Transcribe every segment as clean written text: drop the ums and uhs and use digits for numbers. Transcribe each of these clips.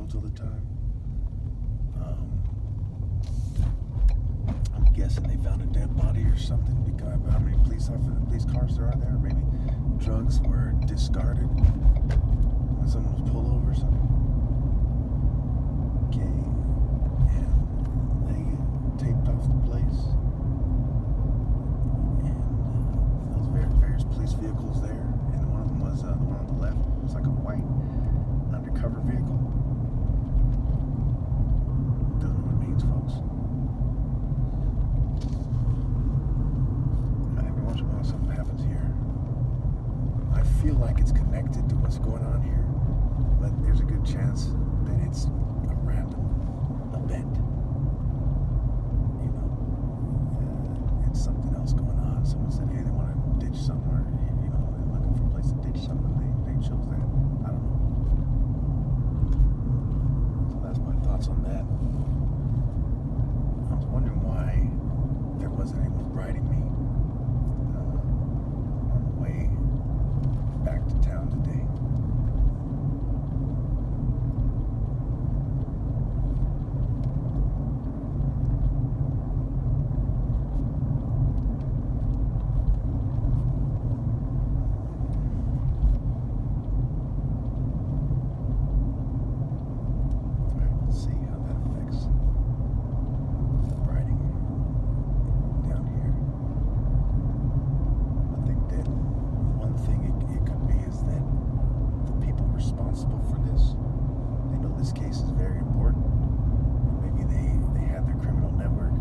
roads all the time. I'm guessing they found a dead body or something because how many police cars there are there? Maybe drugs were discarded when someone was pulled over or something. Okay, and they taped off the place, and those various police vehicles there, and one of them was the one on the left. It was like a white undercover vehicle. Don't know what it means, folks. Every once in a while something happens here. I feel like it's connected to what's going on here, but there's a good chance that it's a random event. You know, it's something else going on. Someone said, hey, they want to ditch somewhere. You know, they're looking for a place to ditch something. They chose that. I don't know. So that's my thoughts on that. I was wondering why there wasn't anyone riding me on the way back to town today. Let's see how that affects riding down here. I think that one thing it could be is that the people responsible for this, they know this case is very important. Maybe they had their criminal network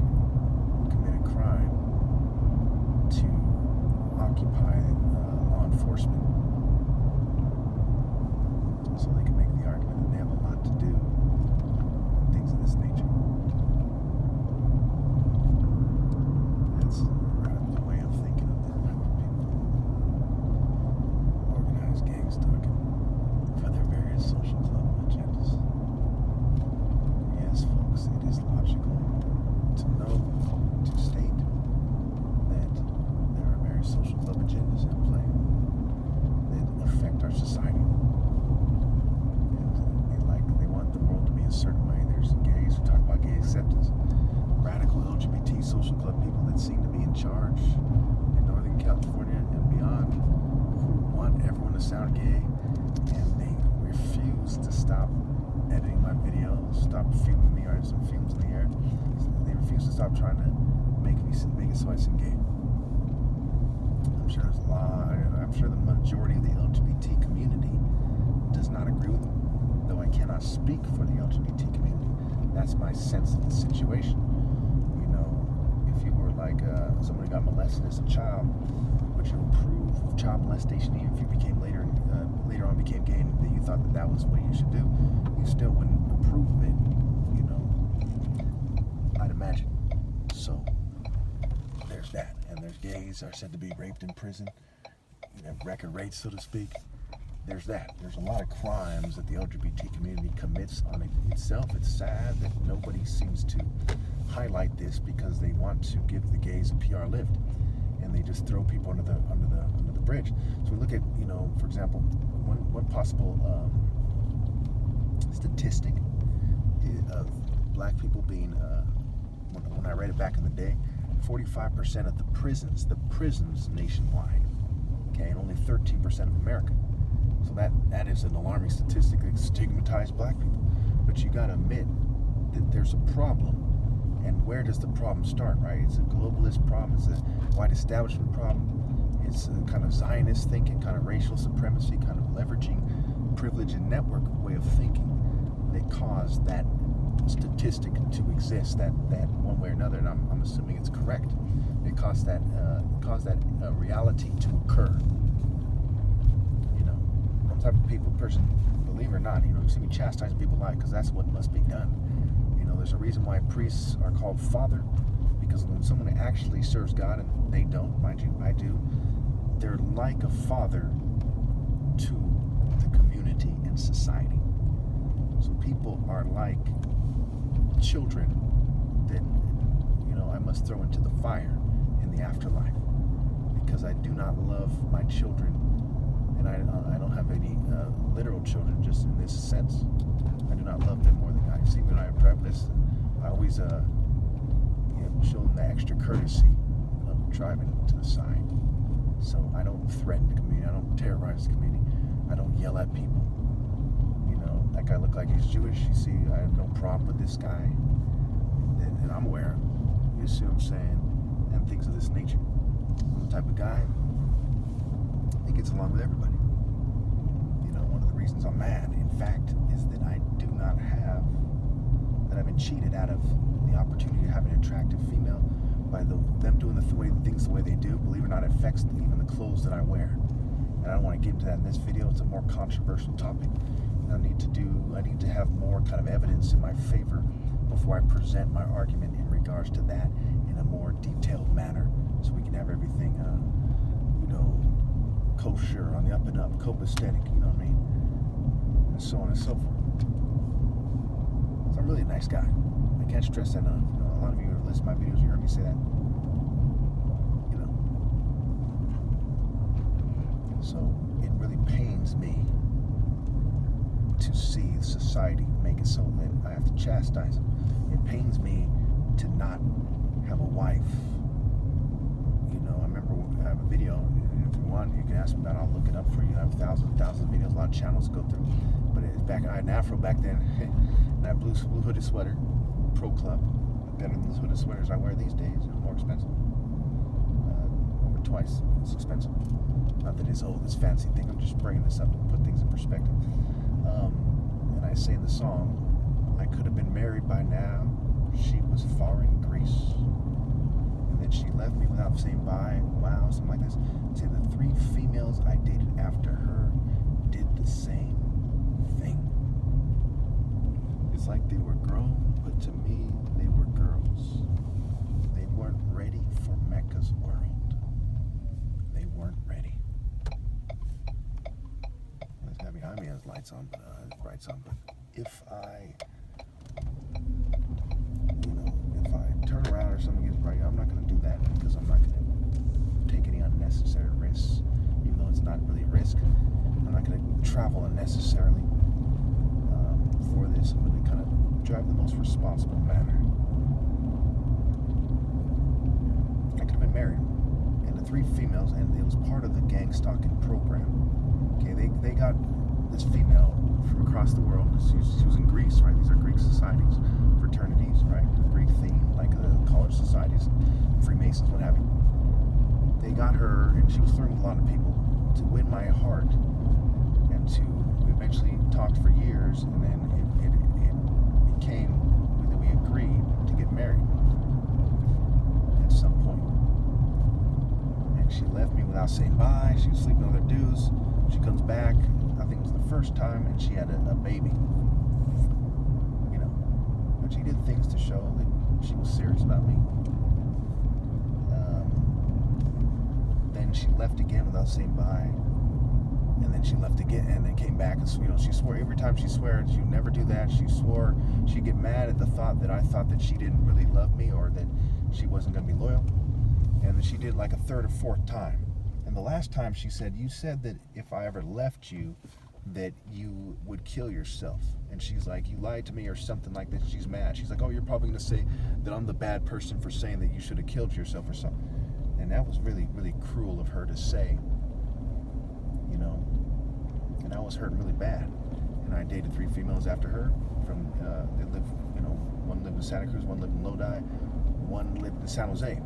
commit a crime to occupy law enforcement, so they can make the argument that they have a lot to do and things of this nature. That's the way I'm thinking of them type of people. Organized gangs talking for their various social club agendas. Yes, folks, it is logical to state that there are various social club agendas at play that affect our society. They want the world to be a certain way. There's gays who talk about gay acceptance, radical LGBT social club people that seem to be in charge in Northern California and beyond, who want everyone to sound gay, and they refuse to stop editing my videos, stop filming me, or some fumes in the air. They refuse to stop trying to make it so I seem gay. I'm sure there's a lot. I'm sure the majority of the LGBT community does not agree with them. Though I cannot speak for the LGBT community, that's my sense of the situation. You know, if you were like somebody got molested as a child, would you approve of child molestation even if you became later on became gay and that you thought that was what you should do? You still wouldn't approve of it, you know, I'd imagine. So there's that. And there's gays are said to be raped in prison, at record rates, so to speak. There's that. There's a lot of crimes that the LGBT community commits on itself. It's sad that nobody seems to highlight this because they want to give the gays a PR lift, and they just throw people under the bridge. So we look at, you know, for example, one possible statistic of black people being, when I read it back in the day, 45% of the prisons nationwide, okay, and only 13% of America. So that is an alarming statistic that stigmatizes black people. But you gotta admit that there's a problem. And where does the problem start, right? It's a globalist problem, it's a white establishment problem, it's a kind of Zionist thinking, kind of racial supremacy, kind of leveraging privilege and network way of thinking that caused that statistic to exist, that one way or another, and I'm assuming it's correct. It caused that reality to occur. Type of person, believe it or not, you see me chastising people a lot because that's what must be done. There's a reason why priests are called father, because when someone actually serves God, and they don't, mind you, I do, they're like a father to the community and society. So people are like children that, I must throw into the fire in the afterlife, because I do not love my children. And I don't have any literal children, just in this sense. I do not love always show them the extra courtesy of driving to the side. So I don't threaten the community. I don't terrorize the community. I don't yell at people. That guy looked like he's Jewish. You see, I have no problem with this guy, and I'm aware. You see what I'm saying? And things of this nature. I'm the type of guy that gets along with everybody. One of the reasons I'm mad, in fact, is that I've been cheated out of the opportunity to have an attractive female by them doing things the way they do. Believe it or not, it affects even the clothes that I wear. And I don't want to get into that in this video. It's a more controversial topic. And I need to have more kind of evidence in my favor before I present my argument in regards to that in a more detailed manner, so we can have everything, kosher, on the up and up, copacetic, you know what I mean, and so on and so forth. So I'm really a nice guy. I can't stress that enough. A lot of you who listen to my videos, you heard me say that. So it really pains me to see society make it so that I have to chastise them. It pains me to not have a wife. I remember I have a video. If you want, you can ask me about it. I'll look it up for you. I have thousands and thousands of videos, a lot of channels to go through. But I had an afro back then, and I had blue hooded sweater, Pro Club, better than the hooded sweaters I wear these days. They're more expensive. Over twice as expensive. Not that it's this fancy thing. I'm just bringing this up to put things in perspective. And I say in the song, I could have been married by now. She was far in Greece. And then she left me without saying bye. Wow, something like this. Say the 3 females I dated after her did the same thing. It's like they were grown, but to me, they were girls. They weren't ready for Mecca's world. They weren't ready. This guy behind me has lights on, brights on, but if I turn around or something gets bright, I'm not going to do that because I'm not going to take any unnecessary risks, even though it's not really a risk. I'm not going to travel unnecessarily for this. I'm going to kind of drive in the most responsible manner. I could have been married, and the 3 females, and it was part of the gang stalking program. Okay, they got this female from across the world. She was in Greece, right? These are Greek societies, fraternities, right? Greek theme, like the college societies, Freemasons, what have you. They got her, and she was flirting with a lot of people to win my heart, and we eventually talked for years, and then it became that we agreed to get married at some point. And she left me without saying bye. She was sleeping with other dudes. She comes back, I think it was the first time, and she had a baby. But she did things to show that she was serious about me. Then she left again without saying bye. And then she left again, and then came back, and she swore every time she swears, you never do that. She swore she'd get mad at the thought that I thought that she didn't really love me or that she wasn't going to be loyal. And then she did like a 3rd or 4th time. And the last time she said, you said that if I ever left you, that you would kill yourself. And she's like, you lied to me or something like that. She's mad. She's like, oh, you're probably going to say that I'm the bad person for saying that you should have killed yourself or something. And that was really, really cruel of her to say, and I was hurting really bad. And I dated 3 females after her. They lived, one lived in Santa Cruz, one lived in Lodi, one lived in San Jose.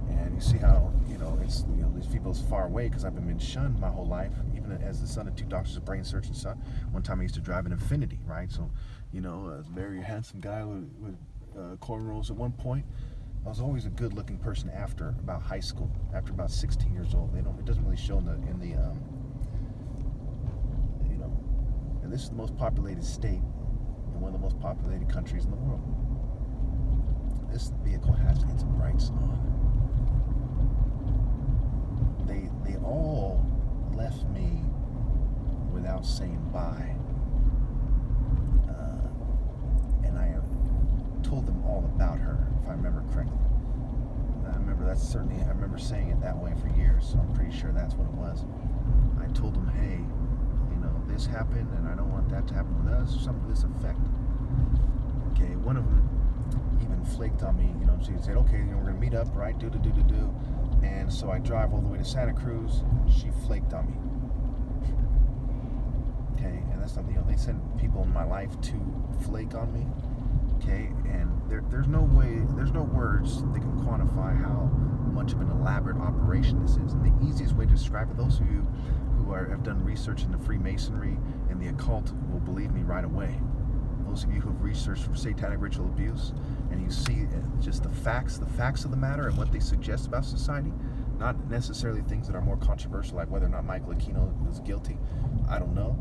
And you see how, it's, these people is far away because I've been shunned my whole life, even as the son of 2 doctors of brain surgeon son. One time I used to drive an Infiniti, right? So, a very handsome guy with cornrows at one point. I was always a good-looking person after about high school, after about 16 years old. It doesn't really show in the and this is the most populated state in one of the most populated countries in the world. This vehicle has its brights on. They all left me without saying bye. And I told them all about her, if I remember correctly. I remember saying it that way for years, so I'm pretty sure that's what it was. I told them, hey, this happened, and I don't want that to happen with us, or something to this effect. Okay, one of them, even flaked on me. She said, okay, we're gonna meet up, right? Do. And so I drive all the way to Santa Cruz. She flaked on me. Okay, and that's not, they send people in my life to flake on me. Okay, and there's no words that can quantify how much of an elaborate operation this is. And the easiest way to describe it, those of you who have done research into Freemasonry and the occult will believe me right away. Those of you who have researched satanic ritual abuse, and you see just the facts of the matter and what they suggest about society, not necessarily things that are more controversial, like whether or not Michael Aquino was guilty, I don't know.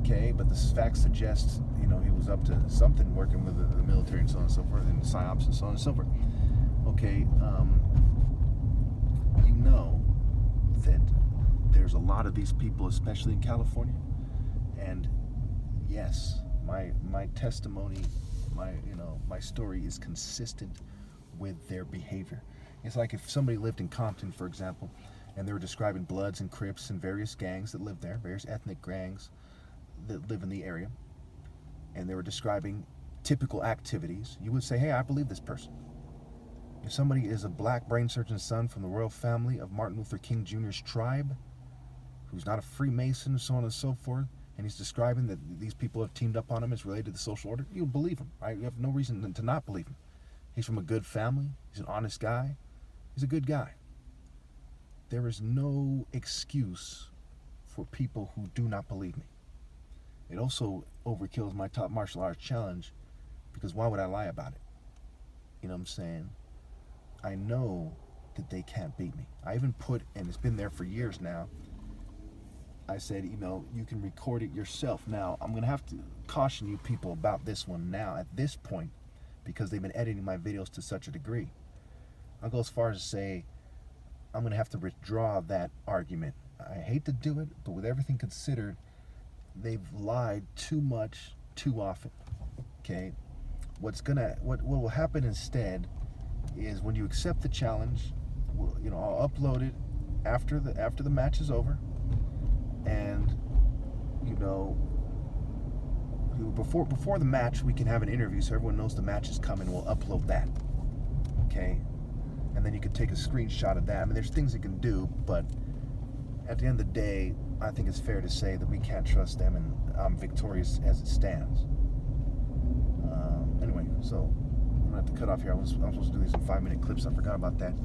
Okay, but the facts suggest, he was up to something, working with the military and so on and so forth, and psyops and so on and so forth. Okay, that there's a lot of these people, especially in California, and yes, my testimony, my story is consistent with their behavior. It's like if somebody lived in Compton, for example, and they were describing Bloods and Crips and various gangs that live there, various ethnic gangs that live in the area, and they were describing typical activities, you would say, hey, I believe this person. If somebody is a black brain surgeon's son from the royal family of Martin Luther King Jr.'s tribe, who's not a Freemason, so on and so forth, and he's describing that these people have teamed up on him, it's related to the social order, you believe him, right? You have no reason to not believe him. He's from a good family, he's an honest guy, he's a good guy. There is no excuse for people who do not believe me. It also overkills my top martial arts challenge, because why would I lie about it? You know what I'm saying? I know that they can't beat me. I even put, and it's been there for years now, I said, you can record it yourself. Now, I'm going to have to caution you people about this one now at this point, because they've been editing my videos to such a degree. I'll go as far as to say I'm going to have to withdraw that argument. I hate to do it, but with everything considered, they've lied too much, too often. Okay? What will happen instead is when you accept the challenge, I'll upload it after the match is over, and before the match we can have an interview so everyone knows the match is coming. We'll upload that. Okay? And then you can take a screenshot of that. I mean, there's things you can do, but at the end of the day, I think it's fair to say that we can't trust them, and I'm victorious as it stands. Anyway, so I'm gonna have to cut off here. I'm supposed to do these in 5-minute clips. I forgot about that.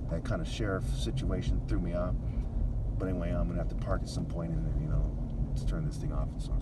That kind of sheriff situation threw me off. But anyway, I'm gonna have to park at some point and just turn this thing off and so on.